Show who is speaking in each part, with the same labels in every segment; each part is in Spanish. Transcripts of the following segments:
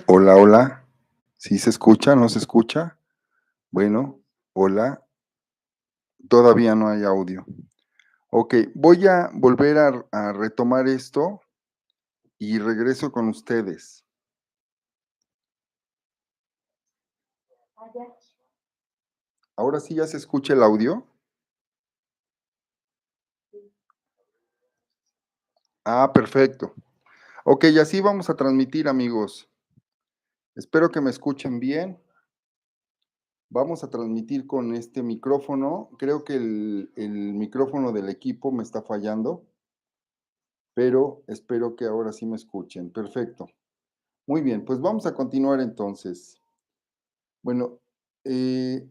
Speaker 1: Hola, hola. ¿Sí se escucha? ¿No se escucha? Bueno, hola. Todavía no hay audio. Ok, voy a volver a retomar esto y regreso con ustedes. ¿Ahora sí ya se escucha el audio? Ah, perfecto. Ok, y así vamos a transmitir, amigos. Espero que me escuchen bien. Vamos a transmitir con este micrófono. Creo que el micrófono del equipo me está fallando, pero espero que ahora sí me escuchen. Perfecto. Muy bien, pues vamos a continuar entonces. Bueno, eh,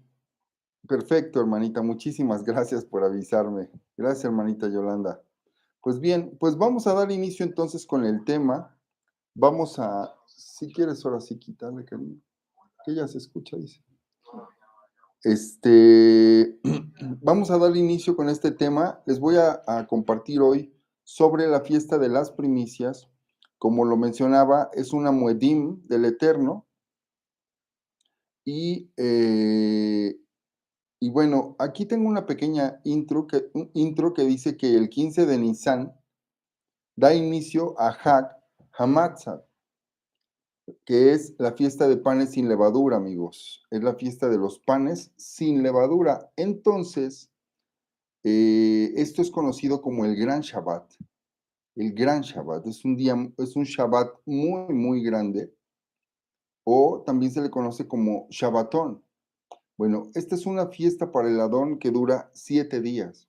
Speaker 1: perfecto, hermanita. Muchísimas gracias por avisarme. Gracias, hermanita Yolanda. Pues bien, pues vamos a dar inicio entonces con el tema. Vamos a, si quieres ahora sí quitarle, cariño, que ya se escucha, dice. Vamos a dar inicio con este tema. Les voy a compartir hoy sobre la fiesta de las primicias. Como lo mencionaba, es una Muedim del Eterno. Y bueno, aquí tengo una pequeña un intro que dice que el 15 de Nisan da inicio a Hag Hamatzah, que es la fiesta de panes sin levadura, amigos. Es la fiesta de los panes sin levadura. Entonces, esto es conocido como el Gran Shabbat. El Gran Shabbat es un día, es un Shabbat muy, muy grande, o también se le conoce como Shabbatón. Bueno, esta es una fiesta para el Adón que dura 7 días.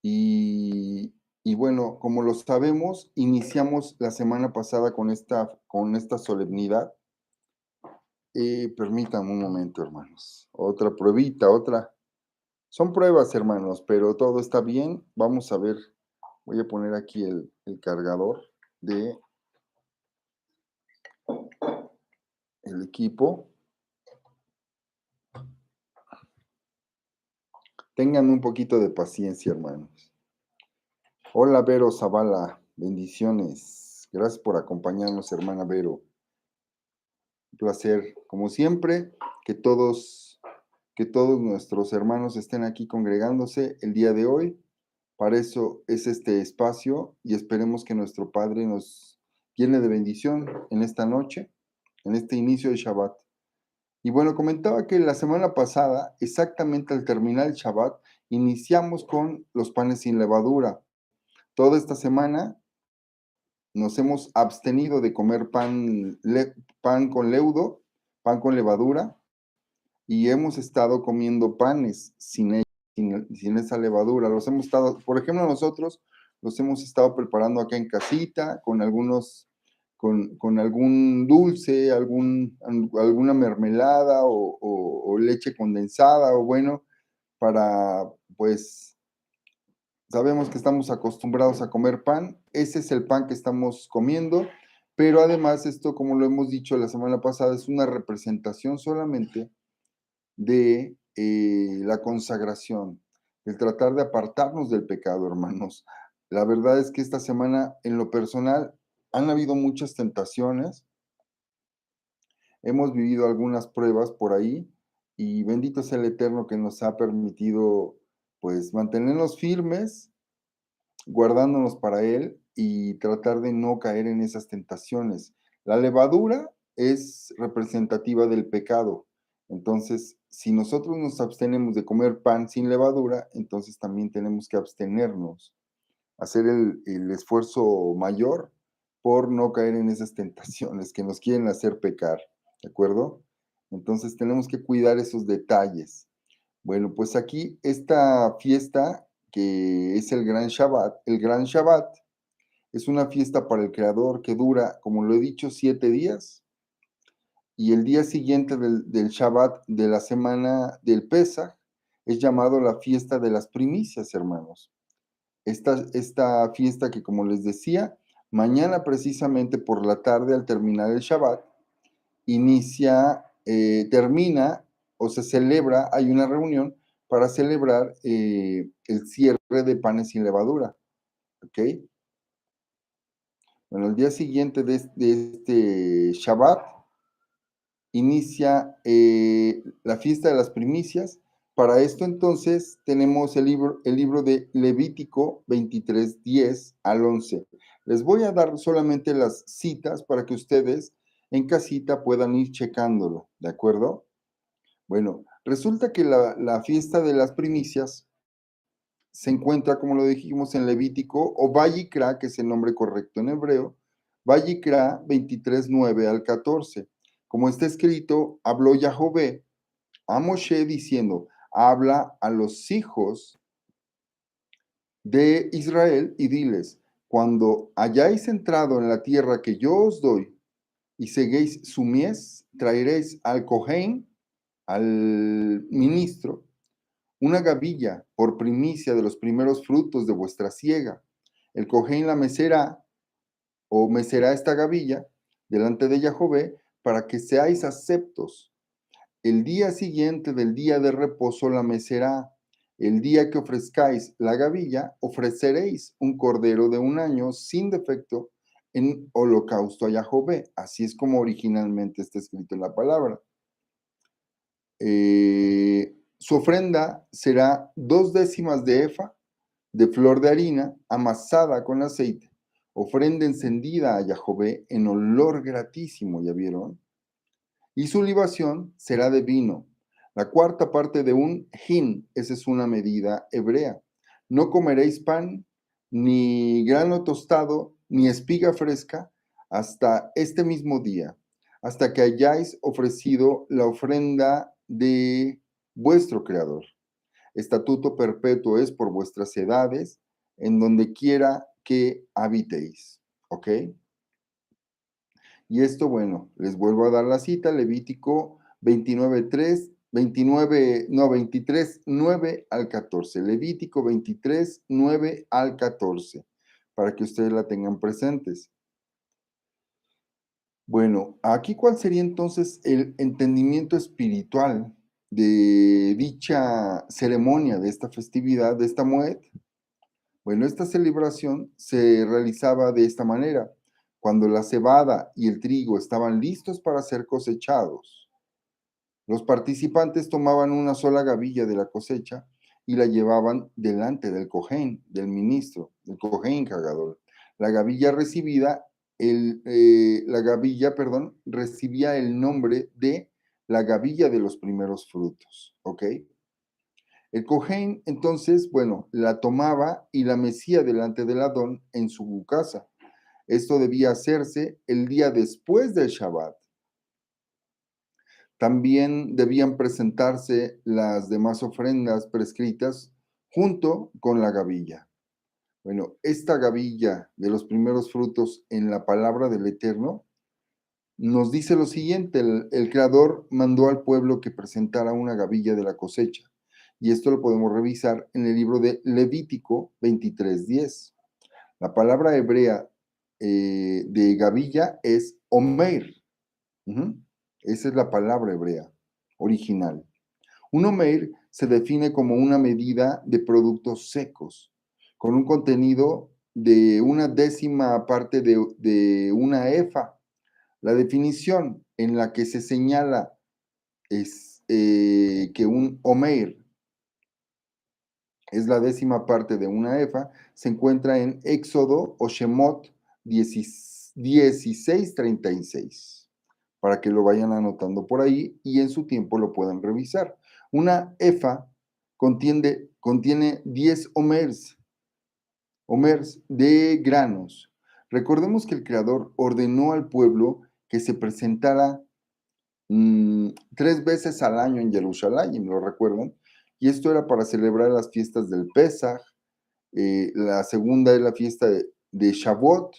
Speaker 1: Y bueno, como lo sabemos, iniciamos la semana pasada con esta solemnidad. Permítanme un momento, hermanos. Otra pruebita, otra. Son pruebas, hermanos, pero todo está bien. Vamos a ver. Voy a poner aquí el cargador de el equipo. Tengan un poquito de paciencia, hermanos. Hola, Vero Zavala. Bendiciones. Gracias por acompañarnos, hermana Vero. Un placer, como siempre, que todos nuestros hermanos estén aquí congregándose el día de hoy. Para eso es este espacio y esperemos que nuestro Padre nos llene de bendición en esta noche, en este inicio de Shabbat. Y bueno, comentaba que la semana pasada, exactamente al terminar el Shabbat, iniciamos con los panes sin levadura. Toda esta semana nos hemos abstenido de comer pan con leudo, pan con levadura, y hemos estado comiendo panes sin esa levadura. Los hemos estado, por ejemplo, nosotros los hemos estado preparando acá en casita con con algún dulce, alguna mermelada o leche condensada, o bueno, para, pues, sabemos que estamos acostumbrados a comer pan, ese es el pan que estamos comiendo, pero además esto, como lo hemos dicho la semana pasada, es una representación solamente de la consagración, el tratar de apartarnos del pecado, hermanos. La verdad es que esta semana, en lo personal, han habido muchas tentaciones, hemos vivido algunas pruebas por ahí, y bendito sea el Eterno que nos ha permitido, pues, mantenernos firmes, guardándonos para Él y tratar de no caer en esas tentaciones. La levadura es representativa del pecado. Entonces, si nosotros nos abstenemos de comer pan sin levadura, entonces también tenemos que abstenernos, hacer el esfuerzo mayor por no caer en esas tentaciones que nos quieren hacer pecar, ¿de acuerdo? Entonces tenemos que cuidar esos detalles. Bueno, pues aquí esta fiesta que es el Gran Shabbat, es una fiesta para el Creador que dura, como lo he dicho, 7 días, y el día siguiente del Shabbat de la semana del Pesaj es llamado la fiesta de las primicias, hermanos. Esta fiesta que, como les decía, mañana precisamente por la tarde al terminar el Shabbat, termina o se celebra, hay una reunión para celebrar el cierre de panes sin levadura, ¿ok? Bueno, el día siguiente de este Shabbat, inicia la fiesta de las primicias. Para esto entonces tenemos el libro de Levítico 23, 10 al 11. Les voy a dar solamente las citas para que ustedes en casita puedan ir checándolo, ¿de acuerdo? Bueno, resulta que la fiesta de las primicias se encuentra, como lo dijimos, en Levítico, o Vayikra, que es el nombre correcto en hebreo, Vayikra 23, 9 al 14. Como está escrito, habló Yahvé a Moshe diciendo, habla a los hijos de Israel y diles, cuando hayáis entrado en la tierra que yo os doy y seguéis su mies, traeréis al Cohen, al ministro, una gavilla por primicia de los primeros frutos de vuestra siega. El Cohen la mecerá o mecerá esta gavilla delante de Yahvé para que seáis aceptos. El día siguiente del día de reposo la mecerá. El día que ofrezcáis la gavilla, ofreceréis un cordero de un año sin defecto en holocausto a Yahvé. Así es como originalmente está escrito en la palabra. Su ofrenda será 2/10 de efa de flor de harina amasada con aceite, ofrenda encendida a Yahvé en olor gratísimo, ¿ya vieron? Y su libación será de vino, la cuarta parte de un hin, esa es una medida hebrea. No comeréis pan, ni grano tostado, ni espiga fresca, hasta este mismo día, hasta que hayáis ofrecido la ofrenda de vuestro Creador. Estatuto perpetuo es por vuestras edades, en donde quiera que habitéis. ¿Ok? Y esto, bueno, les vuelvo a dar la cita, Levítico 29:3, 29, no, 23, 9 al 14. Levítico 23, 9 al 14, para que ustedes la tengan presentes. Bueno, aquí cuál sería entonces el entendimiento espiritual de dicha ceremonia, de esta festividad, de esta Moed. Bueno, esta celebración se realizaba de esta manera. Cuando la cebada y el trigo estaban listos para ser cosechados, los participantes tomaban una sola gavilla de la cosecha y la llevaban delante del Cohen, del ministro, del Cohen cargador. La gavilla recibida, perdón, recibía el nombre de la gavilla de los primeros frutos, ¿ok? El Cohen, entonces, bueno, la tomaba y la mecía delante del Adón en su casa. Esto debía hacerse el día después del Shabbat. También debían presentarse las demás ofrendas prescritas junto con la gavilla. Bueno, esta gavilla de los primeros frutos en la palabra del Eterno nos dice lo siguiente, el Creador mandó al pueblo que presentara una gavilla de la cosecha. Y esto lo podemos revisar en el libro de Levítico 23:10. La palabra hebrea de gavilla es omeir. Esa es la palabra hebrea original. Un omeir se define como una medida de productos secos, con un contenido de 1/10 parte de una efa. La definición en la que se señala es que un omeir es la 10ª parte de una efa, se encuentra en Éxodo o Shemot 16:36, para que lo vayan anotando por ahí y en su tiempo lo puedan revisar. Una efa contiene 10 omers de granos. Recordemos que el Creador ordenó al pueblo que se presentara 3 veces al año en Jerusalén, ¿lo recuerdan? Y esto era para celebrar las fiestas del Pesaj, la segunda es la fiesta de Shavuot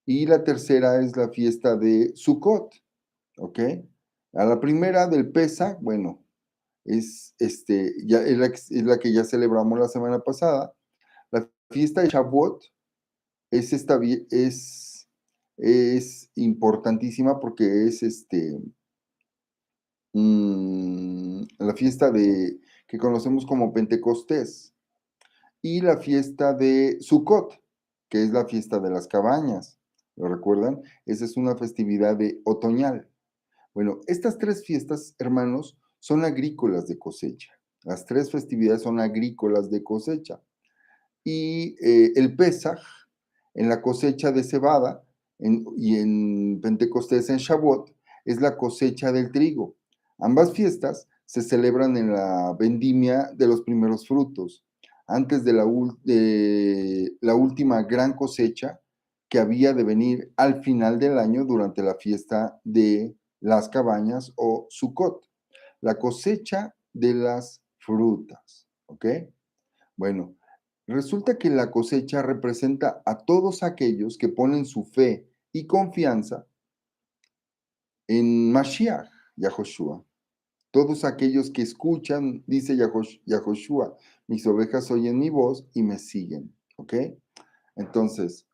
Speaker 1: y la tercera es la fiesta de Sukkot, ¿ok? A la primera del Pesaj, bueno, es la que ya celebramos la semana pasada. La fiesta de Shavuot es importantísima porque es la fiesta que conocemos como Pentecostés y la fiesta de Sukkot, que es la fiesta de las cabañas, ¿Lo recuerdan? Esa es una festividad de otoñal. Bueno, estas tres fiestas, hermanos, son agrícolas de cosecha. Las tres festividades son agrícolas de cosecha. Y el Pesaj, en la cosecha de cebada, y en Pentecostés, en Shavuot, es la cosecha del trigo. Ambas fiestas se celebran en la vendimia de los primeros frutos, antes de la última gran cosecha que había de venir al final del año durante la fiesta de las cabañas o Sukkot, la cosecha de las frutas. ¿Ok? Bueno, resulta que la cosecha representa a todos aquellos que ponen su fe y confianza en Mashiach, Yahoshua. Todos aquellos que escuchan, dice Yahoshua, mis ovejas oyen mi voz y me siguen. ¿Ok? Entonces,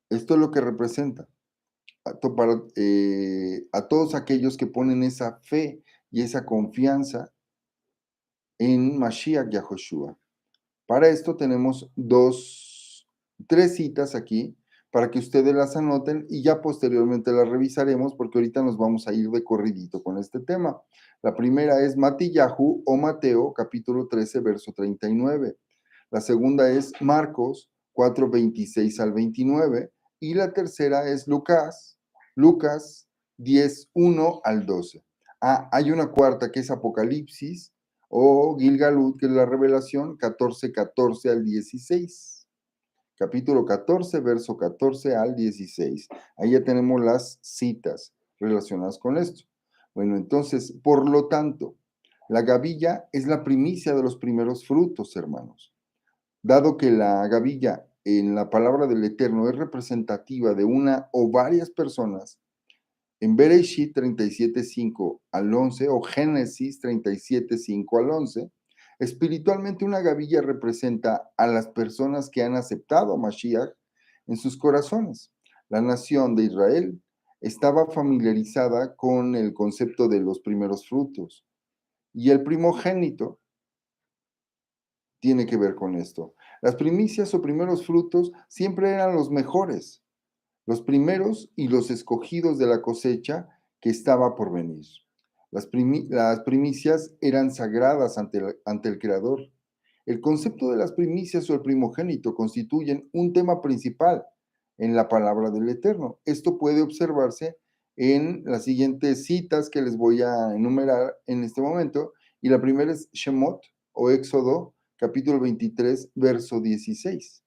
Speaker 1: esto es lo que representa a todos aquellos que ponen esa fe y esa confianza en Mashiach, Yahoshua. Para esto tenemos tres citas aquí para que ustedes las anoten y ya posteriormente las revisaremos porque ahorita nos vamos a ir de corridito con este tema. La primera es Matillahu o Mateo, capítulo 13, verso 39. La segunda es Marcos 4, 26 al 29. Y la tercera es Lucas 10, 1 al 12. Ah, hay una cuarta que es Apocalipsis o Gilgalut, que es la revelación 14, 14 al 16. Capítulo 14, verso 14 al 16. Ahí ya tenemos las citas relacionadas con esto. Bueno, entonces, por lo tanto, la gavilla es la primicia de los primeros frutos, hermanos. Dado que la gavilla en la palabra del Eterno es representativa de una o varias personas, en Bereshit 37:5 al 11 o Génesis 37:5 al 11, espiritualmente una gavilla representa a las personas que han aceptado a Mashiach en sus corazones. La nación de Israel estaba familiarizada con el concepto de los primeros frutos y el primogénito tiene que ver con esto. Las primicias o primeros frutos siempre eran los mejores, los primeros y los escogidos de la cosecha que estaba por venir. Las primicias eran sagradas ante el Creador. El concepto de las primicias o el primogénito constituyen un tema principal en la palabra del Eterno. Esto puede observarse en las siguientes citas que les voy a enumerar en este momento. Y la primera es Shemot o Éxodo, capítulo 23, verso 16.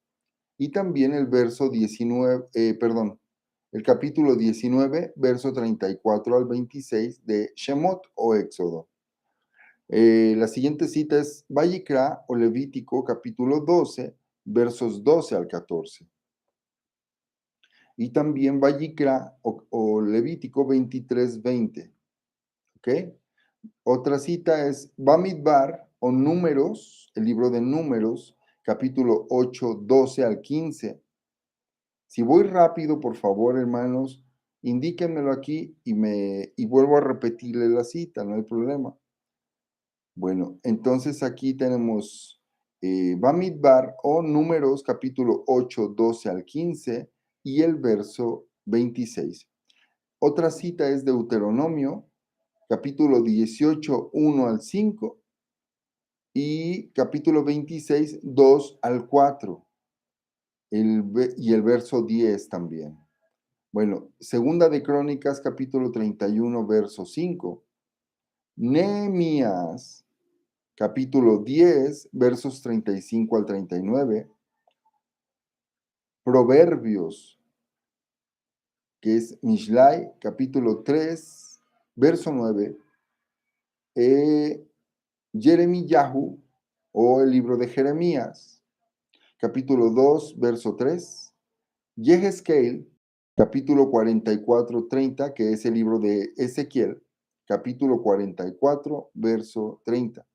Speaker 1: Y también el verso 19, el capítulo 19, verso 34 al 26 de Shemot o Éxodo. La siguiente cita es Vayikra o Levítico, capítulo 12, versos 12 al 14. Y también Vayikra o Levítico 23, 20. ¿Ok? Otra cita es Bamidbar o Números, el libro de Números, capítulo 8, 12 al 15. Si voy rápido, por favor, hermanos, indíquenmelo aquí y vuelvo a repetirle la cita, no hay problema. Bueno, entonces aquí tenemos Bamidbar o Números capítulo 8, 12 al 15 y el verso 26. Otra cita es Deuteronomio capítulo 18, 1 al 5 y capítulo 26, 2 al 4 y el verso 10 también. Bueno, segunda de Crónicas, capítulo 31, verso 5. Nehemías, capítulo 10, versos 35 al 39. Proverbios, que es Mishlai, capítulo 3, verso 9. Jeremiyahu, o el libro de Jeremías, capítulo 2, verso 3. Yehezkel, capítulo 44, 30, que es el libro de Ezequiel, capítulo 44, verso 30,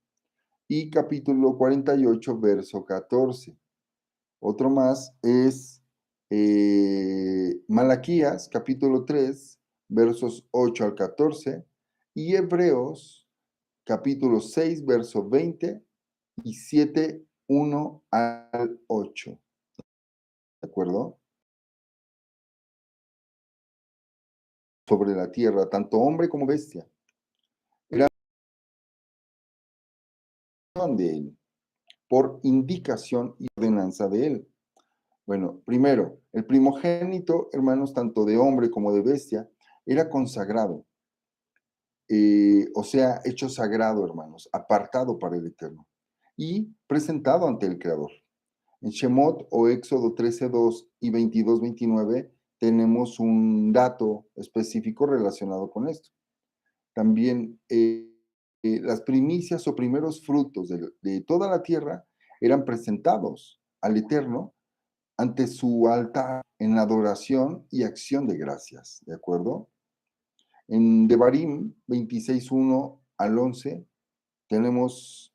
Speaker 1: y capítulo 48, verso 14. Otro más es Malaquías, capítulo 3, versos 8 al 14, y Hebreos, capítulo 6, verso 20, y 7, 1 al 8. ¿De acuerdo? sobre la tierra, tanto hombre como bestia. Era de él, por indicación y ordenanza de él. Bueno, primero, el primogénito, hermanos, tanto de hombre como de bestia, era consagrado, o sea, hecho sagrado, hermanos, apartado para el Eterno y presentado ante el Creador. En Shemot o Éxodo 13:2 y 22:29 tenemos un dato específico relacionado con esto. También las primicias o primeros frutos de toda la tierra eran presentados al Eterno ante su altar en adoración y acción de gracias, ¿de acuerdo? En Devarim 26:1 al 11 tenemos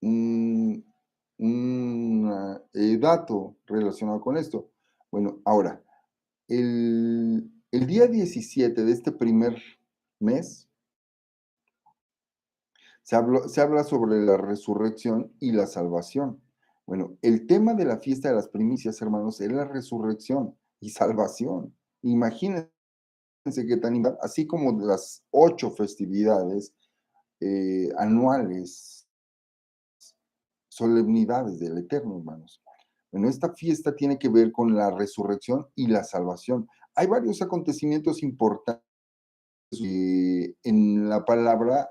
Speaker 1: un, dato relacionado con esto. Bueno, ahora, el día 17 de este primer mes se habla sobre la resurrección y la salvación. Bueno, el tema de la fiesta de las primicias, hermanos, es la resurrección y salvación. Imagínense que tan, así como las 8 festividades anuales, solemnidades del Eterno, hermanos. Bueno, esta fiesta tiene que ver con la resurrección y la salvación. Hay varios acontecimientos importantes en la palabra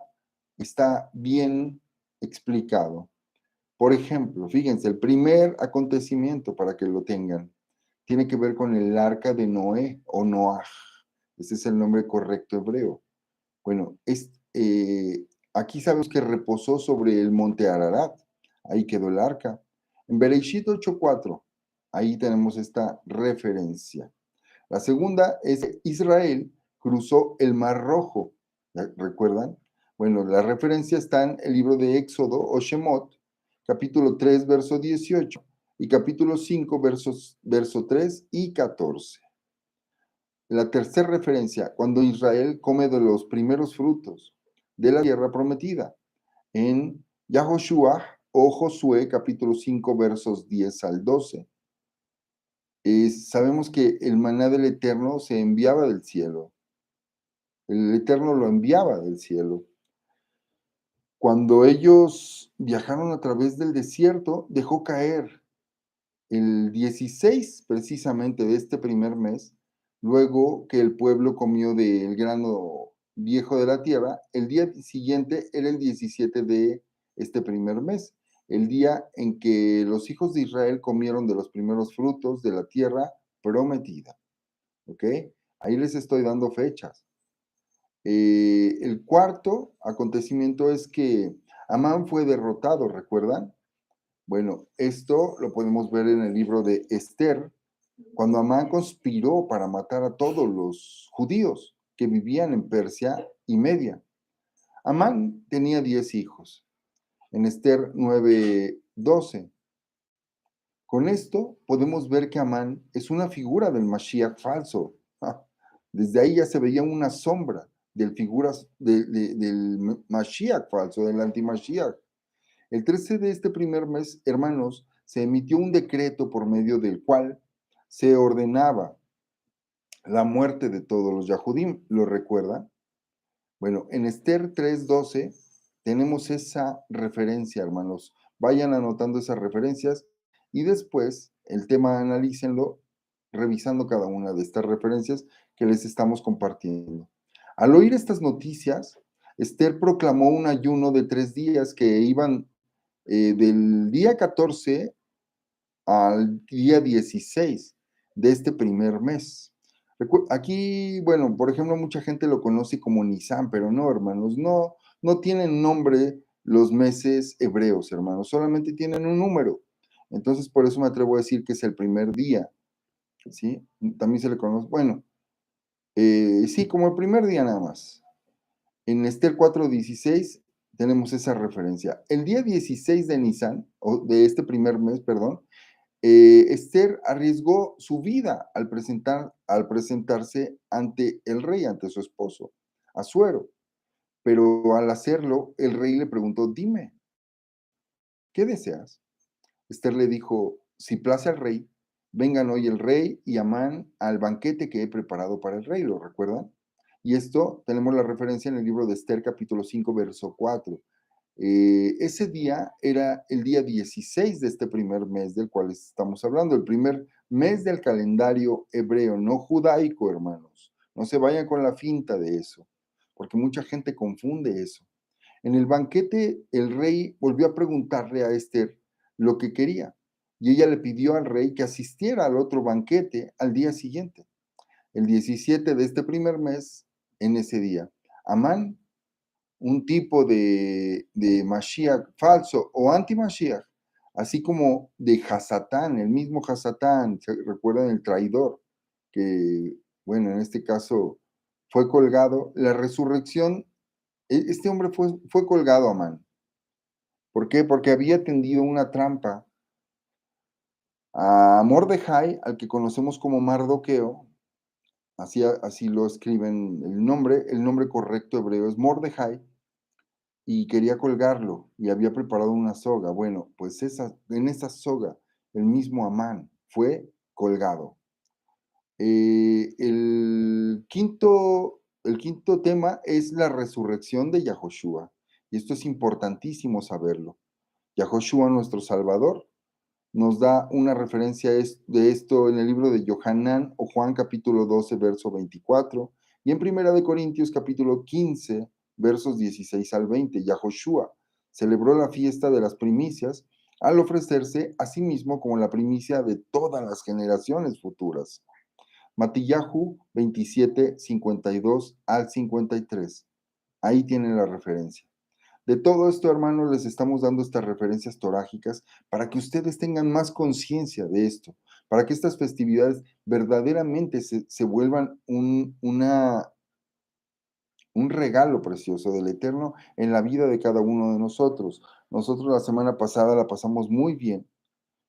Speaker 1: está bien explicado. Por ejemplo, fíjense, el primer acontecimiento, para que lo tengan, tiene que ver con el arca de Noé o Noaj. Ese es el nombre correcto hebreo. Bueno, aquí sabemos que reposó sobre el monte Ararat. Ahí quedó el arca. En Bereshit 8:4, ahí tenemos esta referencia. La segunda es Israel cruzó el Mar Rojo. ¿Recuerdan? Bueno, la referencia está en el libro de Éxodo o Shemot, capítulo 3, verso 18, y capítulo 5, verso 3 y 14. La tercera referencia, cuando Israel come de los primeros frutos de la tierra prometida, en Yahoshua o Josué, capítulo 5, versos 10 al 12. Sabemos que el maná del Eterno se enviaba del cielo. El Eterno lo enviaba del cielo. Cuando ellos viajaron a través del desierto, dejó caer el 16 precisamente de este primer mes, luego que el pueblo comió del grano viejo de la tierra, el día siguiente era el 17 de este primer mes, el día en que los hijos de Israel comieron de los primeros frutos de la tierra prometida. ¿Ok? Ahí les estoy dando fechas. El cuarto acontecimiento es que Amán fue derrotado, ¿recuerdan? Bueno, esto lo podemos ver en el libro de Esther, cuando Amán conspiró para matar a todos los judíos que vivían en Persia y Media. Amán tenía 10 hijos, en Esther 9:12. Con esto podemos ver que Amán es una figura del Mashiach falso. Desde ahí ya se veía una sombra del Mashiach falso, del anti-Mashiach. El 13 de este primer mes, hermanos, se emitió un decreto por medio del cual se ordenaba la muerte de todos los Yahudim. ¿Lo recuerdan? Bueno, en Esther 3:12 tenemos esa referencia, hermanos. Vayan anotando esas referencias y después el tema analícenlo revisando cada una de estas referencias que les estamos compartiendo. Al oír estas noticias, Esther proclamó un ayuno de 3 días que iban del día 14 al día 16 de este primer mes. Aquí, bueno, por ejemplo, mucha gente lo conoce como Nisan, pero no, hermanos, no tienen nombre los meses hebreos, hermanos, solamente tienen un número. Entonces, por eso me atrevo a decir que es el primer día, ¿sí? También se le conoce, bueno, sí, como el primer día nada más. En Esther 4:16 tenemos esa referencia. El día 16 de Nisan, o de este primer mes, perdón, Esther arriesgó su vida al presentarse ante el rey, ante su esposo, Asuero. Pero al hacerlo, el rey le preguntó, dime, ¿qué deseas? Esther le dijo, si place al rey, vengan hoy el rey y Amán al banquete que he preparado para el rey, ¿lo recuerdan? Y esto tenemos la referencia en el libro de Esther, capítulo 5, verso 4. Ese día era el día 16 de este primer mes del cual estamos hablando, el primer mes del calendario hebreo, no judaico, hermanos. No se vayan con la finta de eso, porque mucha gente confunde eso. En el banquete, el rey volvió a preguntarle a Esther lo que quería, y ella le pidió al rey que asistiera al otro banquete al día siguiente, el 17 de este primer mes, en ese día. Amán, un tipo de Mashiach falso o anti-Mashiach, así como de Hasatán, el mismo Hasatán, ¿se recuerdan el traidor? Que, bueno, en este caso fue colgado. La resurrección, este hombre fue colgado, Amán. ¿Por qué? Porque había tendido una trampa a Mordejai, al que conocemos como Mardoqueo, así lo escriben el nombre correcto hebreo es Mordejai, y quería colgarlo y había preparado una soga. Bueno, pues en esa soga el mismo Amán fue colgado. El quinto tema es la resurrección de Yahoshua. Y esto es importantísimo saberlo. Yahoshua, nuestro Salvador, nos da una referencia de esto en el libro de Yohanan o Juan capítulo 12, verso 24, y en Primera de Corintios capítulo 15, versos 16 al 20. Yahoshua celebró la fiesta de las primicias al ofrecerse a sí mismo como la primicia de todas las generaciones futuras. Matillahu 27, 52 al 53. Ahí tienen la referencia. De todo esto, hermanos, les estamos dando estas referencias torágicas para que ustedes tengan más conciencia de esto, para que estas festividades verdaderamente se vuelvan un regalo precioso del Eterno en la vida de cada uno de nosotros. Nosotros la semana pasada la pasamos muy bien,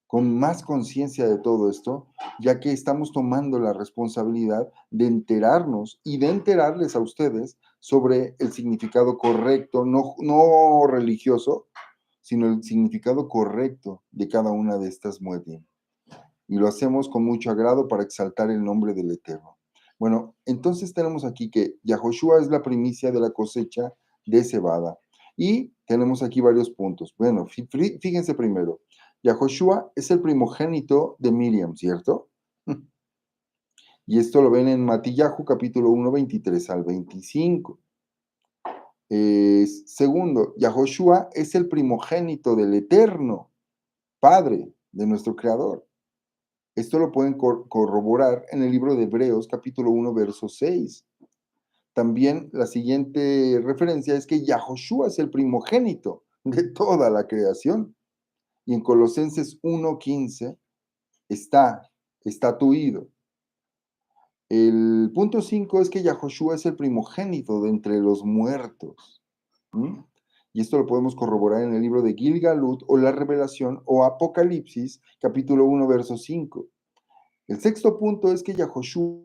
Speaker 1: con más conciencia de todo esto, ya que estamos tomando la responsabilidad de enterarnos y de enterarles a ustedes sobre el significado correcto, no religioso, sino el significado correcto de cada una de estas muedim. Y lo hacemos con mucho agrado para exaltar el nombre del Eterno. Bueno, entonces tenemos aquí que Yahoshua es la primicia de la cosecha de cebada. Y tenemos aquí varios puntos. Bueno, fíjense primero. Yahoshua es el primogénito de Miriam, ¿cierto? Y esto lo ven en Matillahu capítulo 1, 23 al 25. Segundo, Yahoshua es el primogénito del Eterno, Padre de nuestro Creador. Esto lo pueden corroborar en el libro de Hebreos, capítulo 1, verso 6. También la siguiente referencia es que Yahoshua es el primogénito de toda la creación. Y en Colosenses 1:15 está estatuido. El punto 5 es que Yahoshua es el primogénito de entre los muertos. ¿Mm? Y esto lo podemos corroborar en el libro de Gilgalut o la Revelación o Apocalipsis, capítulo 1, verso 5. El sexto punto es que Yahoshua,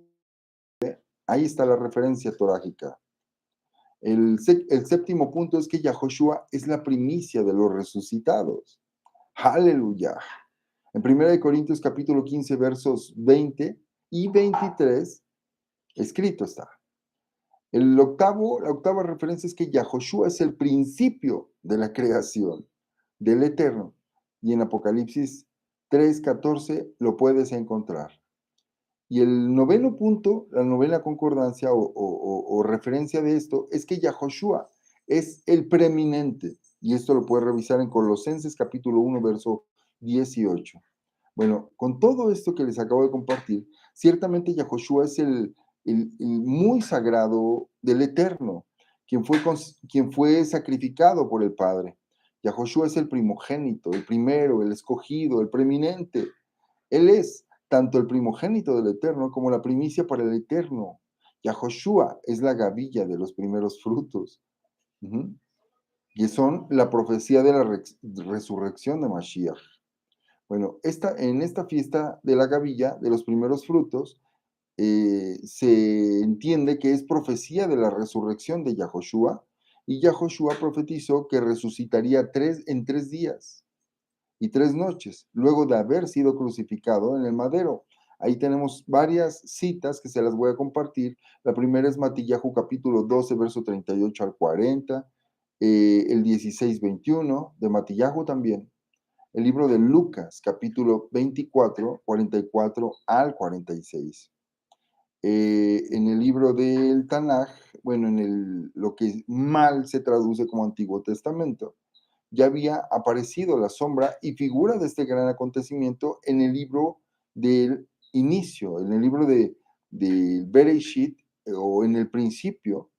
Speaker 1: ahí está la referencia torágica. El séptimo punto es que Yahoshua es la primicia de los resucitados. Aleluya. En 1 Corintios capítulo 15, versos 20 y 23, escrito está. La octava referencia es que Yahoshua es el principio de la creación del Eterno. Y en Apocalipsis 3:14 lo puedes encontrar. Y el noveno punto, la novena concordancia o referencia de esto es que Yahoshua es el preeminente. Y esto lo puedes revisar en Colosenses capítulo 1, verso 18. Bueno, con todo esto que les acabo de compartir, ciertamente Yahoshua es el muy sagrado del Eterno, quien fue sacrificado por el Padre. Yahoshua es el primogénito, el primero, el escogido, el preeminente. Él es tanto el primogénito del Eterno como la primicia para el Eterno. Yahoshua es la gavilla de los primeros frutos. Uh-huh. Y son la profecía de la resurrección de Mashiach. Bueno, en esta fiesta de la gavilla, de los primeros frutos, se entiende que es profecía de la resurrección de Yahoshua, y Yahoshua profetizó que resucitaría en 3 días y 3 noches, luego de haber sido crucificado en el madero. Ahí tenemos varias citas que se las voy a compartir. La primera es Matillahu capítulo 12, verso 38 al 40, el 16-21 de Matillahu también. El libro de Lucas capítulo 24, 44 al 46. En el libro del Tanaj, bueno, lo que mal se traduce como Antiguo Testamento, ya había aparecido la sombra y figura de este gran acontecimiento en el libro del inicio, en el libro de Bereshit, o en el principio,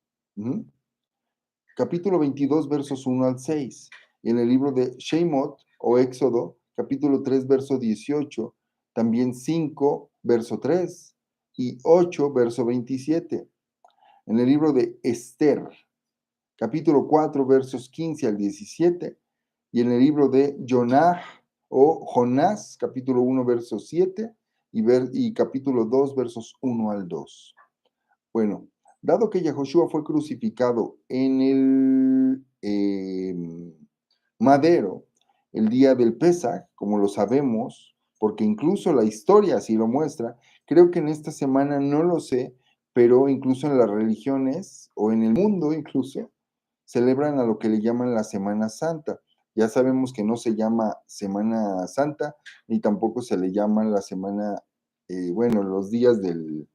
Speaker 1: capítulo 22, versos 1 al 6, y en el libro de Shemot o Éxodo, capítulo 3, verso 18, también 5, verso 3 y 8, verso 27. En el libro de Esther, capítulo 4, versos 15 al 17, y en el libro de Jonás, capítulo 1, verso 7, y capítulo 2, versos 1 al 2. Bueno, dado que Yahoshua fue crucificado en el madero el día del Pesaj, como lo sabemos, porque incluso la historia así lo muestra, creo que en esta semana no lo sé, pero incluso en las religiones o en el mundo incluso celebran a lo que le llaman la Semana Santa. Ya sabemos que no se llama Semana Santa, ni tampoco se le llama la semana, bueno, los días de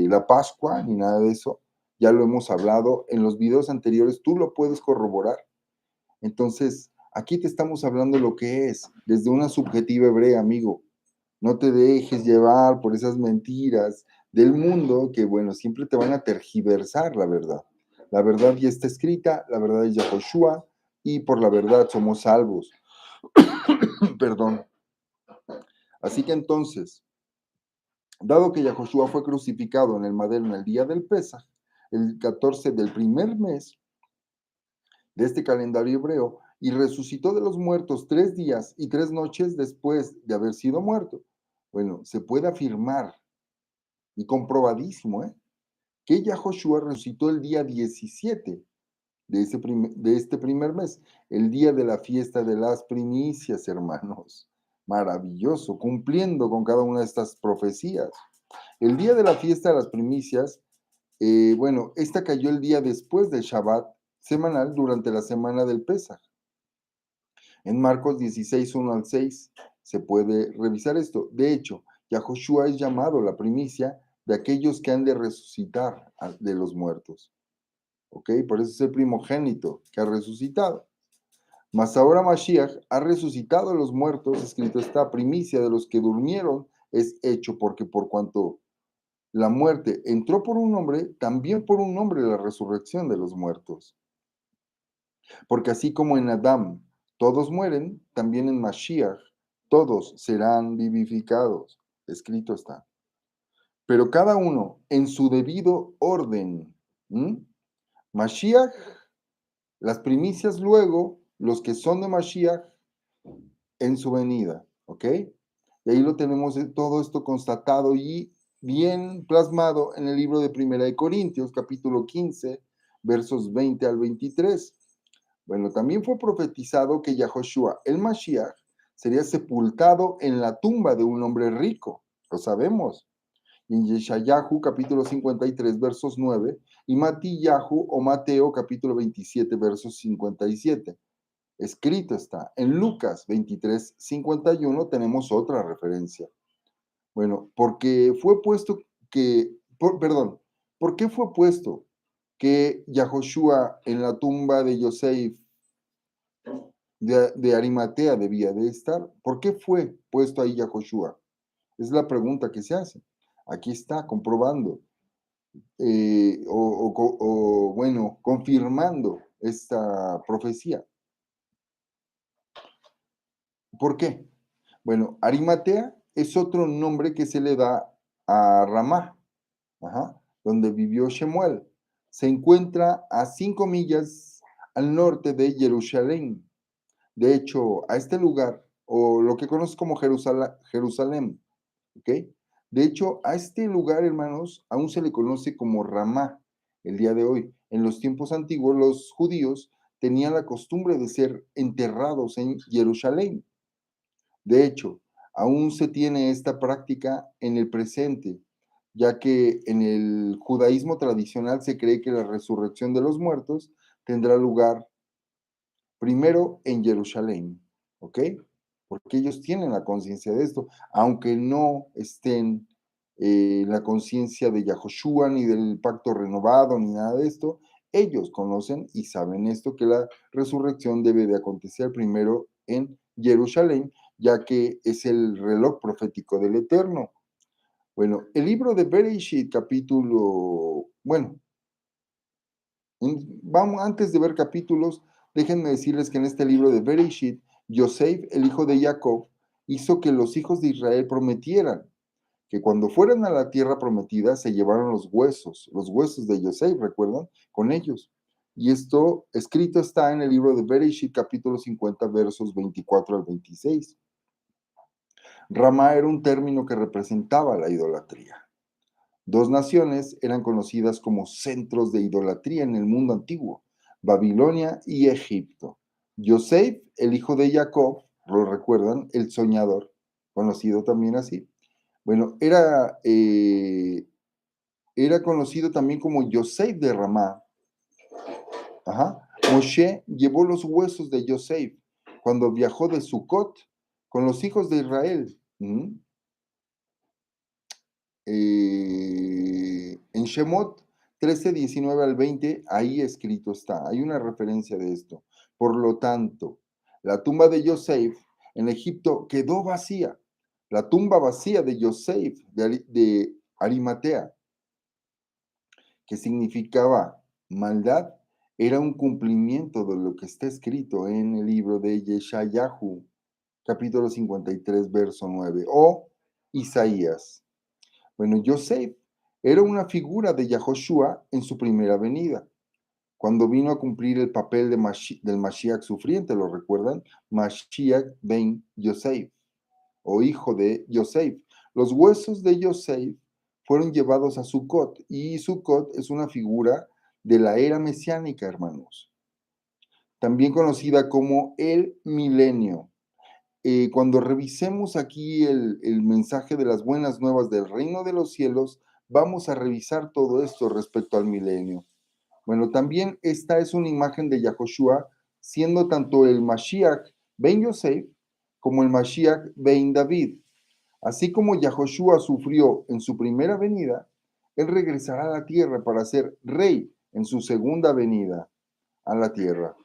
Speaker 1: la Pascua, ni nada de eso. Ya lo hemos hablado en los videos anteriores, tú lo puedes corroborar. Entonces, aquí te estamos hablando de lo que es, desde una subjetiva hebrea, amigo. No te dejes llevar por esas mentiras del mundo que, bueno, siempre te van a tergiversar la verdad. La verdad ya está escrita, la verdad es Yahoshua, y por la verdad somos salvos. Perdón. Así que entonces, dado que Yahoshua fue crucificado en el madero en el día del Pesaj, el 14 del primer mes de este calendario hebreo, y resucitó de los muertos 3 días y 3 noches después de haber sido muerto. Bueno, se puede afirmar, y comprobadísimo, que Yahoshua resucitó el día 17 de este primer mes, el día de la fiesta de las primicias, hermanos. Maravilloso, cumpliendo con cada una de estas profecías. El día de la fiesta de las primicias, bueno, esta cayó el día después del Shabbat semanal durante la semana del Pesaj. En Marcos 16, 1 al 6 se puede revisar esto. De hecho, Yahoshua es llamado la primicia de aquellos que han de resucitar de los muertos. ¿Ok? Por eso es el primogénito que ha resucitado. Mas ahora Mashiach ha resucitado a los muertos, escrito está, primicia de los que durmieron es hecho, porque por cuanto la muerte entró por un hombre, también por un hombre la resurrección de los muertos. Porque así como en Adán todos mueren, también en Mashiach todos serán vivificados. Escrito está. Pero cada uno en su debido orden. Mashiach, las primicias luego, los que son de Mashiach en su venida. ¿Ok? Y ahí lo tenemos todo esto constatado y bien plasmado en el libro de Primera de Corintios, capítulo 15, versos 20 al 23. Bueno, también fue profetizado que Yahoshua, el Mashiach, sería sepultado en la tumba de un hombre rico. Lo sabemos. En Yeshayahu, capítulo 53, versos 9, y Matillahu o Mateo, capítulo 27, versos 57. Escrito está. En Lucas 23, 51 tenemos otra referencia. Bueno, porque fue puesto ¿por qué fue puesto que Yahoshua en la tumba de Yosef de Arimatea debía de estar? ¿Por qué fue puesto ahí Yahoshua? Es la pregunta que se hace. Aquí está, comprobando, bueno, confirmando esta profecía. ¿Por qué? Bueno, Arimatea es otro nombre que se le da a Ramá, donde vivió Shemuel. Se encuentra a 5 millas al norte de Jerusalén. De hecho, a este lugar, o lo que conoces como Jerusalén, ¿ok? De hecho, a este lugar, hermanos, aún se le conoce como Ramá el día de hoy. En los tiempos antiguos, los judíos tenían la costumbre de ser enterrados en Jerusalén. De hecho, Aún se tiene esta práctica en el presente, ya que en el judaísmo tradicional se cree que la resurrección de los muertos tendrá lugar primero en Jerusalén, ¿ok? Porque ellos tienen la conciencia de esto, aunque no estén en la conciencia de Yahoshua, ni del pacto renovado, ni nada de esto, ellos conocen y saben esto, que la resurrección debe de acontecer primero en Jerusalén, ya que es el reloj profético del Eterno. Bueno, el libro de Bereshit, vamos, antes de ver capítulos, déjenme decirles que en este libro de Bereshit, Yosef, el hijo de Jacob, hizo que los hijos de Israel prometieran que cuando fueran a la tierra prometida se llevaran los huesos de Yosef, ¿recuerdan? Con ellos. Y esto escrito está en el libro de Bereshit, capítulo 50, versos 24 al 26. Ramá era un término que representaba la idolatría. Dos naciones eran conocidas como centros de idolatría en el mundo antiguo, Babilonia y Egipto. Yosef, el hijo de Jacob, lo recuerdan, el soñador, conocido también así. Bueno, era conocido también como Yosef de Ramá. Ajá. Moshe llevó los huesos de Yosef cuando viajó de Sucot con los hijos de Israel. En Shemot 13, 19 al 20, ahí escrito está, hay una referencia de esto. Por lo tanto, la tumba de Yosef en Egipto quedó vacía. La tumba vacía de Yosef de Arimatea, que significaba maldad, era un cumplimiento de lo que está escrito en el libro de Yeshayahu, capítulo 53, verso 9, o Isaías. Bueno, Yosef era una figura de Yahoshua en su primera venida, cuando vino a cumplir el papel del Mashiach sufriente, ¿lo recuerdan? Mashiach ben Yosef, o hijo de Yosef. Los huesos de Yosef fueron llevados a Sucot, y Sucot es una figura de la era mesiánica, hermanos, también conocida como el milenio. Cuando revisemos aquí el mensaje de las buenas nuevas del reino de los cielos, vamos a revisar todo esto respecto al milenio. Bueno, también esta es una imagen de Yahoshua, siendo tanto el Mashiach ben Yosef como el Mashiach ben David. Así como Yahoshua sufrió en su primera venida, él regresará a la tierra para ser rey en su segunda venida a la tierra.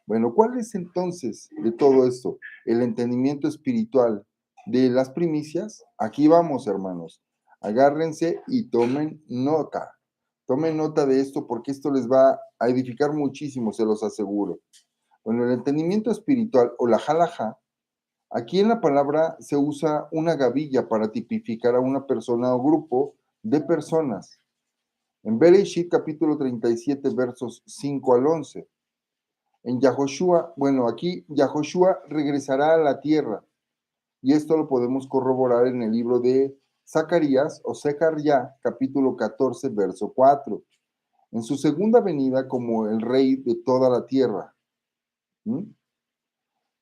Speaker 1: Bueno, ¿cuál es entonces de todo esto el entendimiento espiritual de las primicias? Aquí vamos, hermanos. Agárrense y tomen nota. Tomen nota de esto porque esto les va a edificar muchísimo, se los aseguro. Bueno, el entendimiento espiritual o la halajá, aquí en la palabra se usa una gavilla para tipificar a una persona o grupo de personas. En Bereshit capítulo 37 versos 5 al 11. En Yahoshua, bueno, aquí Yahoshua regresará a la tierra, y esto lo podemos corroborar en el libro de Zacarías o Zecarías, capítulo 14, verso 4. En su segunda venida como el rey de toda la tierra. En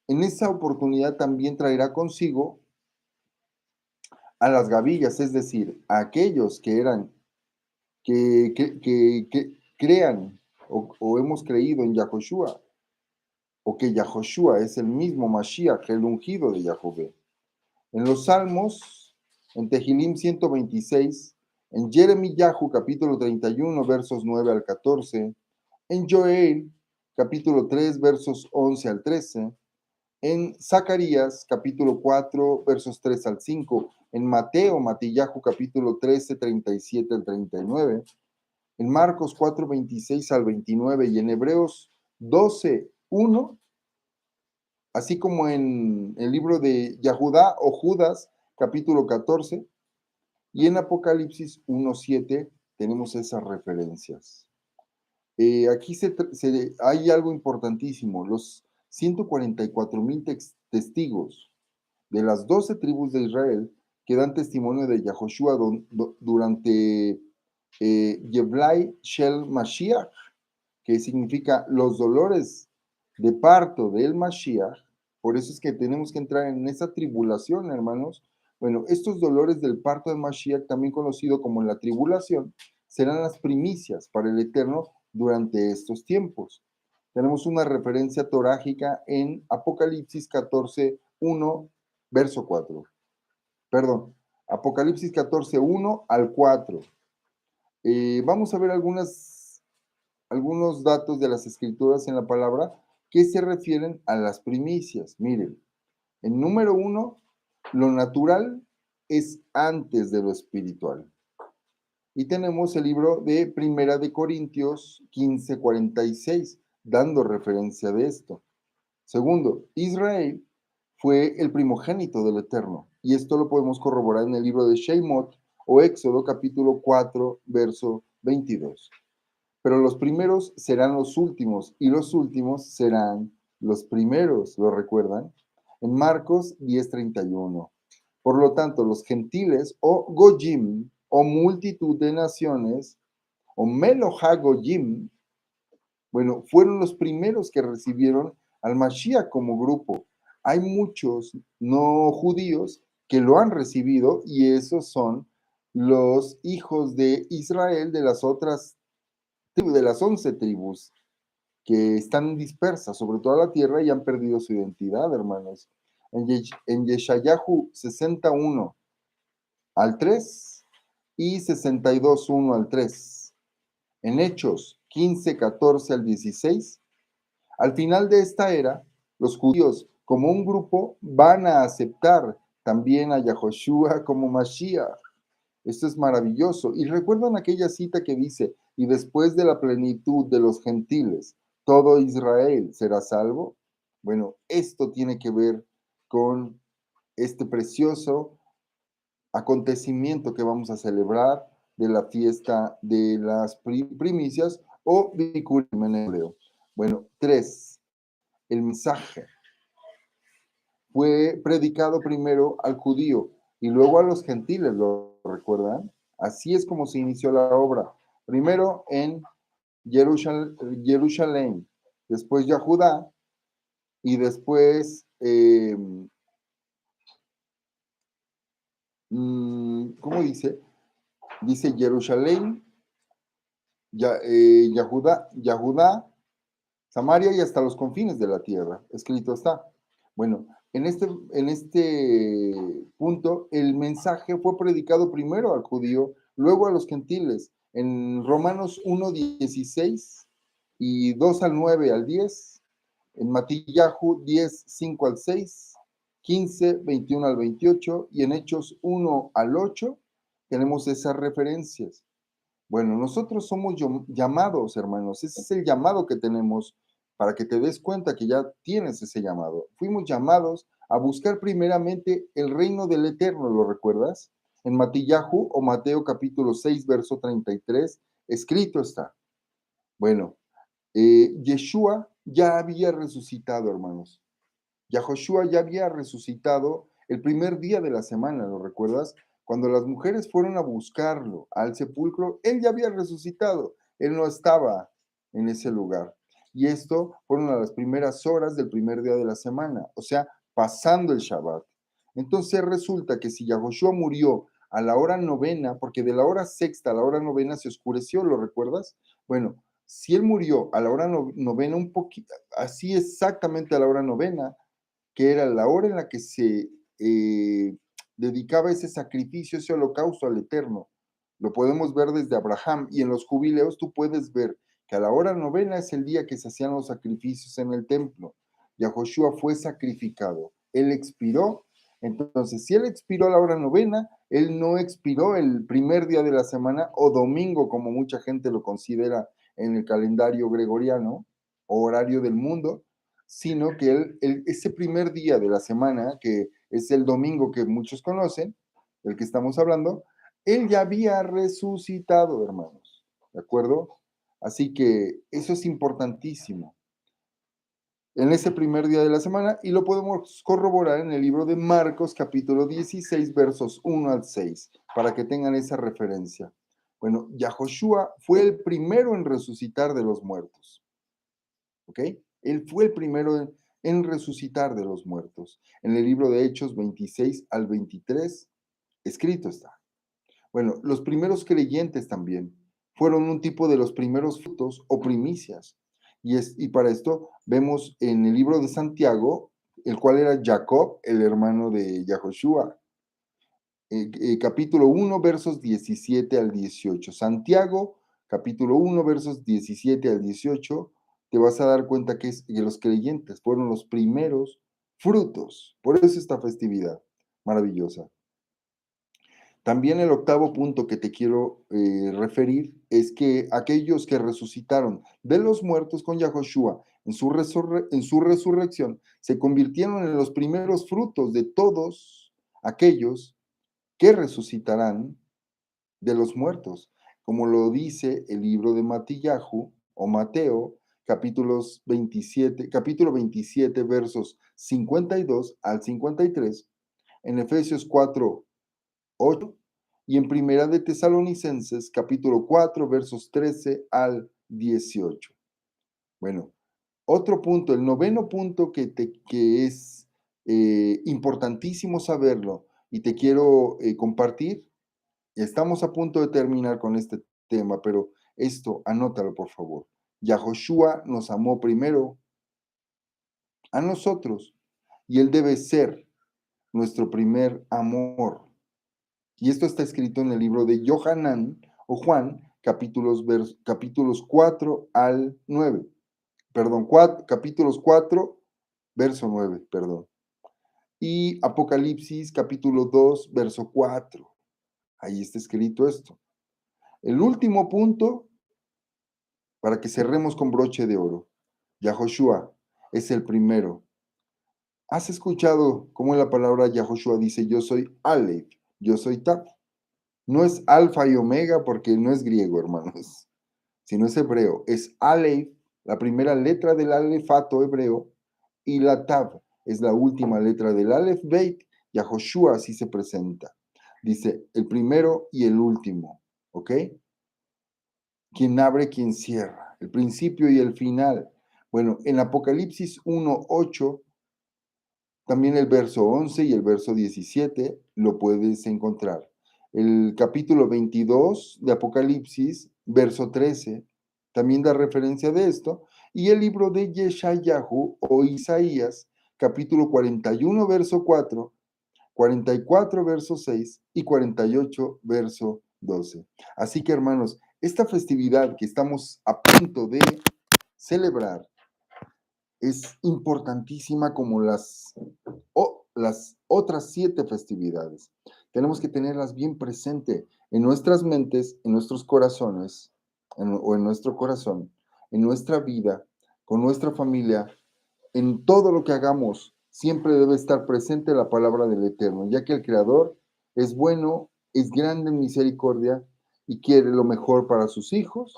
Speaker 1: esa oportunidad también traerá consigo a las gavillas, es decir, a aquellos que eran, que crean o hemos creído en Yahoshua, o que Yahoshua es el mismo Mashiach, el ungido de Yahvé. En los Salmos, en Tehilim 126, en Jeremiyahu capítulo 31, versos 9 al 14, en Joel capítulo 3, versos 11 al 13, en Zacarías capítulo 4, versos 3 al 5, en Matillahu capítulo 13, 37 al 39, en Marcos 4, 26 al 29 y en Hebreos 12, 1, así como en el libro de Yahudá o Judas, capítulo 14, y en Apocalipsis 1:7 tenemos esas referencias. Aquí hay algo importantísimo, los 144,000 testigos de las 12 tribus de Israel que dan testimonio de Yahoshua durante Yevlai Shel Mashiach, que significa los dolores de parto del Mashiach, Por eso es que tenemos que entrar en esa tribulación, hermanos. Bueno, estos dolores del parto de Mashiach, también conocido como la tribulación, serán las primicias para el Eterno durante estos tiempos. Tenemos una referencia torágica en Apocalipsis 14, 1, verso 4. Perdón, Apocalipsis 14, 1 al 4. Vamos a ver algunos datos de las escrituras en la palabra que se refieren a las primicias. Miren, en número 1, lo natural es antes de lo espiritual. Y tenemos el libro de Primera de Corintios 15, 46, dando referencia de esto. Segundo, Israel fue el primogénito del Eterno. Y esto lo podemos corroborar en el libro de Shemot o Éxodo capítulo 4, verso 22. Pero los primeros serán los últimos y los últimos serán los primeros, ¿lo recuerdan? En Marcos 10:31. Por lo tanto, los gentiles o Goyim o multitud de naciones o Melohá Goyim, bueno, fueron los primeros que recibieron al Mashiach como grupo. Hay muchos no judíos que lo han recibido y esos son los hijos de Israel de las otras de las 11 tribus que están dispersas sobre toda la tierra y han perdido su identidad, hermanos. En Yeshayahu 61 al 3 y 62, 1 al 3. En Hechos 15, 14 al 16. Al final de esta era, los judíos como un grupo van a aceptar también a Yahoshua como Mashiach. Esto es maravilloso. Y recuerdan aquella cita que dice, y después de la plenitud de los gentiles, todo Israel será salvo. Bueno, esto tiene que ver con este precioso acontecimiento que vamos a celebrar de la fiesta de las primicias o Bikurim en hebreo. Bueno, 3. El mensaje fue predicado primero al judío y luego a los gentiles, ¿lo recuerdan? Así es como se inició la obra. Primero en Jerusalén, después ya Judá y después, ¿cómo dice? Dice Jerusalén, Yahudá, Samaria y hasta los confines de la tierra. Escrito está. Bueno, en este punto, el mensaje fue predicado primero al judío, luego a los gentiles. En Romanos 1:16 y 2 al 9 al 10, en Matillahu 10, 5 al 6, 15, 21 al 28 y en Hechos 1 al 8 tenemos esas referencias. Bueno, nosotros somos llamados, hermanos. Ese es el llamado que tenemos para que te des cuenta que ya tienes ese llamado. Fuimos llamados a buscar primeramente el reino del Eterno, ¿lo recuerdas? En Matillahu o Mateo capítulo 6, verso 33, escrito está. Bueno, Yeshua ya había resucitado, hermanos. Yahoshua ya había resucitado el primer día de la semana, ¿lo recuerdas? Cuando las mujeres fueron a buscarlo al sepulcro, él ya había resucitado, él no estaba en ese lugar. Y esto fueron a las primeras horas del primer día de la semana, o sea, pasando el Shabbat. Entonces resulta que si Yahoshua murió a la hora novena, porque de la hora sexta a la hora novena se oscureció, ¿lo recuerdas? Bueno, si él murió a la hora novena, un poquito, así exactamente a la hora novena, que era la hora en la que se dedicaba ese sacrificio, ese holocausto al Eterno. Lo podemos ver desde Abraham y en los jubileos tú puedes ver que a la hora novena es el día que se hacían los sacrificios en el templo. Yahoshua fue sacrificado, él expiró. Entonces, si él expiró a la hora novena, él no expiró el primer día de la semana o domingo, como mucha gente lo considera en el calendario gregoriano o horario del mundo, sino que ese primer día de la semana, que es el domingo que muchos conocen, del que estamos hablando, él ya había resucitado, hermanos, ¿de acuerdo? Así que eso es importantísimo. En ese primer día de la semana, y lo podemos corroborar en el libro de Marcos, capítulo 16, versos 1 al 6, para que tengan esa referencia. Bueno, Yahoshua fue el primero en resucitar de los muertos. ¿Ok? Él fue el primero en resucitar de los muertos. En el libro de Hechos 26 al 23, escrito está. Bueno, los primeros creyentes también fueron un tipo de los primeros frutos o primicias. Y para esto vemos en el libro de Santiago, el cual era Jacob, el hermano de Yahoshua, capítulo 1, versos 17 al 18. Santiago, capítulo 1, versos 17 al 18, te vas a dar cuenta que los creyentes fueron los primeros frutos. Por eso esta festividad maravillosa. También el octavo punto que te quiero referir es que aquellos que resucitaron de los muertos con Yahoshua en su resurrección se convirtieron en los primeros frutos de todos aquellos que resucitarán de los muertos, como lo dice el libro de Matillahu o Mateo, capítulo 27, versos 52 al 53, en Efesios 4, 8 y en Primera de Tesalonicenses, capítulo 4, versos 13 al 18. Bueno, otro punto, el noveno punto que es importantísimo saberlo y te quiero compartir. Estamos a punto de terminar con este tema, pero esto anótalo por favor. Yahoshua nos amó primero a nosotros y Él debe ser nuestro primer amor. Y esto está escrito en el libro de Yohanan o Juan, capítulos 4 al 9. Perdón, capítulos 4, verso 9, perdón. Y Apocalipsis, capítulo 2, verso 4. Ahí está escrito esto. El último punto, para que cerremos con broche de oro. Yahoshua es el primero. ¿Has escuchado cómo la palabra Yahoshua dice, yo soy Aleph, yo soy Tav? No es alfa y omega porque no es griego, hermanos, sino es hebreo. Es Aleph, la primera letra del alefato hebreo, y la Tav es la última letra del Aleph Beit. Yahoshua así se presenta. Dice, el primero y el último, ¿ok? Quien abre, quien cierra, el principio y el final. Bueno, en Apocalipsis 1:8, también el verso 11 y el verso 17 lo puedes encontrar. El capítulo 22 de Apocalipsis, verso 13, también da referencia de esto. Y el libro de Yeshayahu o Isaías, capítulo 41, verso 4, 44, verso 6 y 48, verso 12. Así que, hermanos, esta festividad que estamos a punto de celebrar es importantísima como las otras 7 festividades. Tenemos que tenerlas bien presente en nuestras mentes, en nuestros corazones, o en nuestro corazón, en nuestra vida, con nuestra familia, en todo lo que hagamos. Siempre debe estar presente la palabra del Eterno, ya que el Creador es bueno, es grande en misericordia y quiere lo mejor para sus hijos.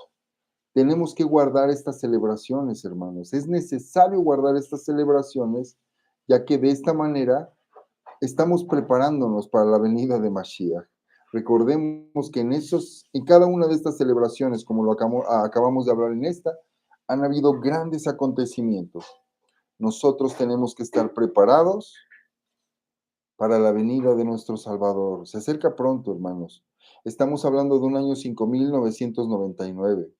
Speaker 1: Tenemos que guardar estas celebraciones, hermanos. Es necesario guardar estas celebraciones, ya que de esta manera estamos preparándonos para la venida de Mashiach. Recordemos que en cada una de estas celebraciones, como lo acabamos de hablar en esta, han habido grandes acontecimientos. Nosotros tenemos que estar preparados para la venida de nuestro Salvador. Se acerca pronto, hermanos. Estamos hablando de un año 5999.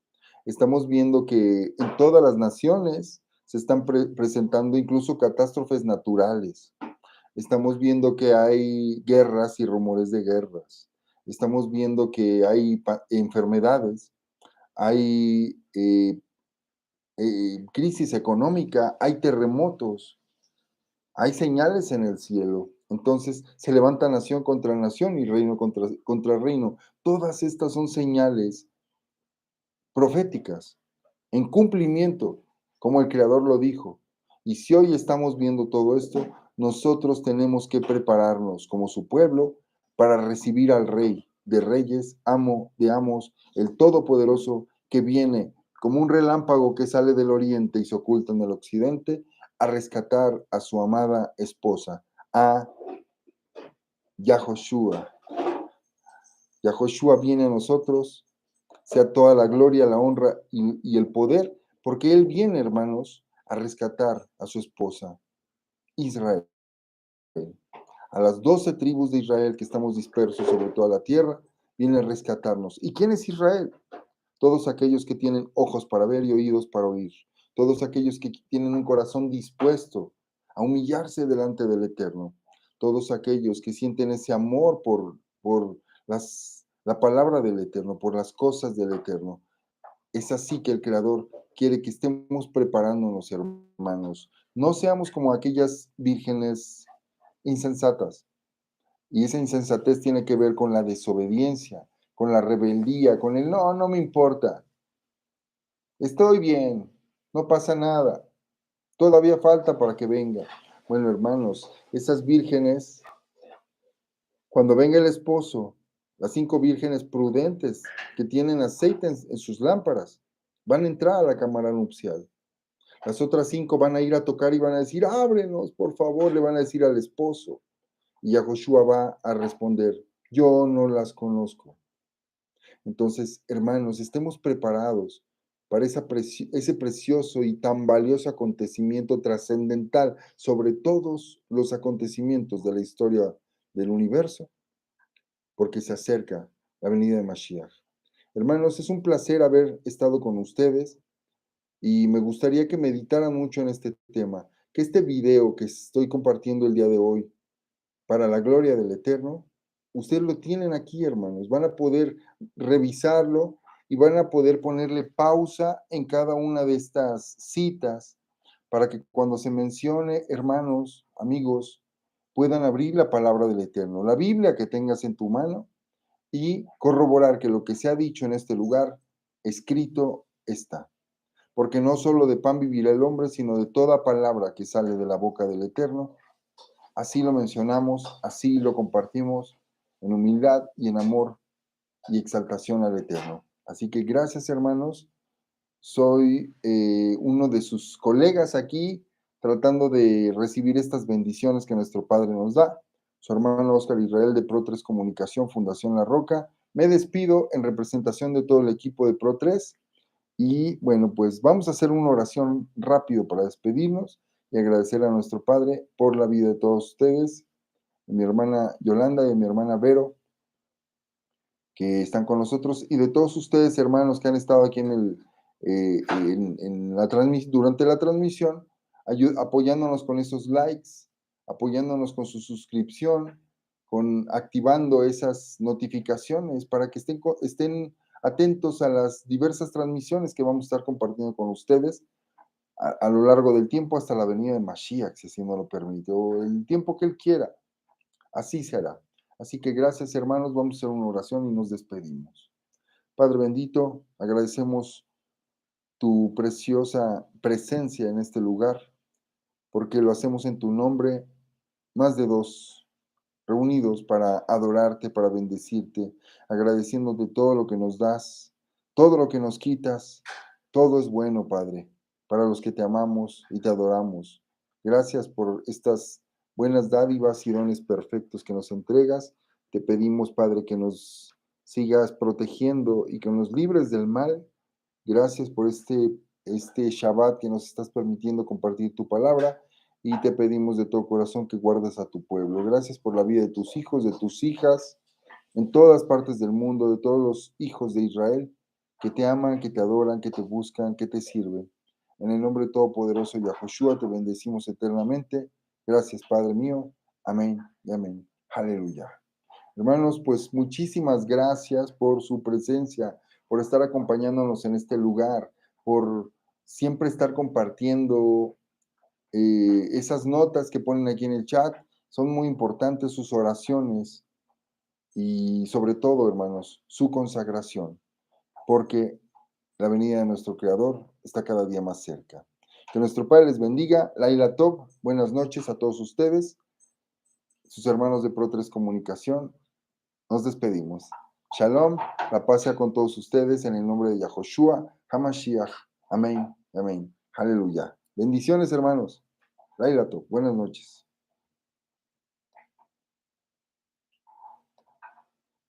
Speaker 1: Estamos viendo que en todas las naciones se están presentando incluso catástrofes naturales. Estamos viendo que hay guerras y rumores de guerras. Estamos viendo que hay enfermedades, hay crisis económica, hay terremotos, hay señales en el cielo. Entonces se levanta nación contra nación y reino contra reino. Todas estas son señales proféticas en cumplimiento, como el Creador lo dijo. Y si hoy estamos viendo todo esto, nosotros tenemos que prepararnos como su pueblo para recibir al Rey de Reyes, amo de amos, el Todopoderoso que viene como un relámpago que sale del oriente y se oculta en el occidente a rescatar a su amada esposa, a Yahoshua. Yahoshua viene a nosotros, sea toda la gloria, la honra y el poder, porque Él viene, hermanos, a rescatar a su esposa, Israel. A las 12 tribus de Israel que estamos dispersos sobre toda la tierra, viene a rescatarnos. ¿Y quién es Israel? Todos aquellos que tienen ojos para ver y oídos para oír. Todos aquellos que tienen un corazón dispuesto a humillarse delante del Eterno. Todos aquellos que sienten ese amor por la palabra del Eterno, por las cosas del Eterno. Es así que el Creador quiere que estemos preparándonos, hermanos. No seamos como aquellas vírgenes insensatas. Y esa insensatez tiene que ver con la desobediencia, con la rebeldía, con el no, no me importa. Estoy bien, no pasa nada. Todavía falta para que venga. Bueno, hermanos, esas vírgenes, cuando venga el esposo, las 5 vírgenes prudentes que tienen aceite en sus lámparas, van a entrar a la cámara nupcial. Las otras 5 van a ir a tocar y van a decir, ábrenos, por favor, le van a decir al esposo. Y Yahoshua va a responder, yo no las conozco. Entonces, hermanos, estemos preparados para ese precioso y tan valioso acontecimiento trascendental sobre todos los acontecimientos de la historia del universo, porque se acerca la venida de Mashiach. Hermanos, es un placer haber estado con ustedes y me gustaría que meditaran mucho en este tema, que este video que estoy compartiendo el día de hoy para la gloria del Eterno, ustedes lo tienen aquí, hermanos, van a poder revisarlo y van a poder ponerle pausa en cada una de estas citas para que cuando se mencione, hermanos, amigos, puedan abrir la palabra del Eterno, la Biblia que tengas en tu mano y corroborar que lo que se ha dicho en este lugar, escrito está. Porque no solo de pan vivirá el hombre, sino de toda palabra que sale de la boca del Eterno. Así lo mencionamos, así lo compartimos en humildad y en amor y exaltación al Eterno. Así que gracias, hermanos. Soy uno de sus colegas aquí, tratando de recibir estas bendiciones que nuestro Padre nos da. Su hermano Oscar Israel de Pro3 Comunicación, Fundación La Roca. Me despido en representación de todo el equipo de Pro3. Y bueno, pues vamos a hacer una oración rápido para despedirnos y agradecer a nuestro Padre por la vida de todos ustedes, de mi hermana Yolanda y de mi hermana Vero, que están con nosotros, y de todos ustedes, hermanos, que han estado aquí en la durante la transmisión, apoyándonos con esos likes, apoyándonos con su suscripción, con activando esas notificaciones para que estén atentos a las diversas transmisiones que vamos a estar compartiendo con ustedes a lo largo del tiempo hasta la venida de Mashiach, si así nos lo permite, o el tiempo que Él quiera. Así será. Así que gracias, hermanos. Vamos a hacer una oración y nos despedimos. Padre bendito, agradecemos tu preciosa presencia en este lugar, porque lo hacemos en tu nombre, más de 2 reunidos para adorarte, para bendecirte, agradeciéndote todo lo que nos das, todo lo que nos quitas, todo es bueno, Padre, para los que te amamos y te adoramos. Gracias por estas buenas dádivas y dones perfectos que nos entregas. Te pedimos, Padre, que nos sigas protegiendo y que nos libres del mal. Gracias por este Shabbat que nos estás permitiendo compartir tu palabra y te pedimos de todo corazón que guardes a tu pueblo. Gracias por la vida de tus hijos, de tus hijas, en todas partes del mundo, de todos los hijos de Israel que te aman, que te adoran, que te buscan, que te sirven. En el nombre todopoderoso de Yahoshua te bendecimos eternamente. Gracias, Padre mío. Amén y amén. Aleluya. Hermanos, pues muchísimas gracias por su presencia, por estar acompañándonos en este lugar, por siempre estar compartiendo esas notas que ponen aquí en el chat. Son muy importantes sus oraciones y sobre todo, hermanos, su consagración, porque la venida de nuestro Creador está cada día más cerca. Que nuestro Padre les bendiga. Laila Top, buenas noches a todos ustedes, sus hermanos de Pro3 Comunicación. Nos despedimos. Shalom, la paz sea con todos ustedes en el nombre de Yahoshua, Hamashiach. Amén, amén. Aleluya. Bendiciones, hermanos. Laila Top, buenas noches.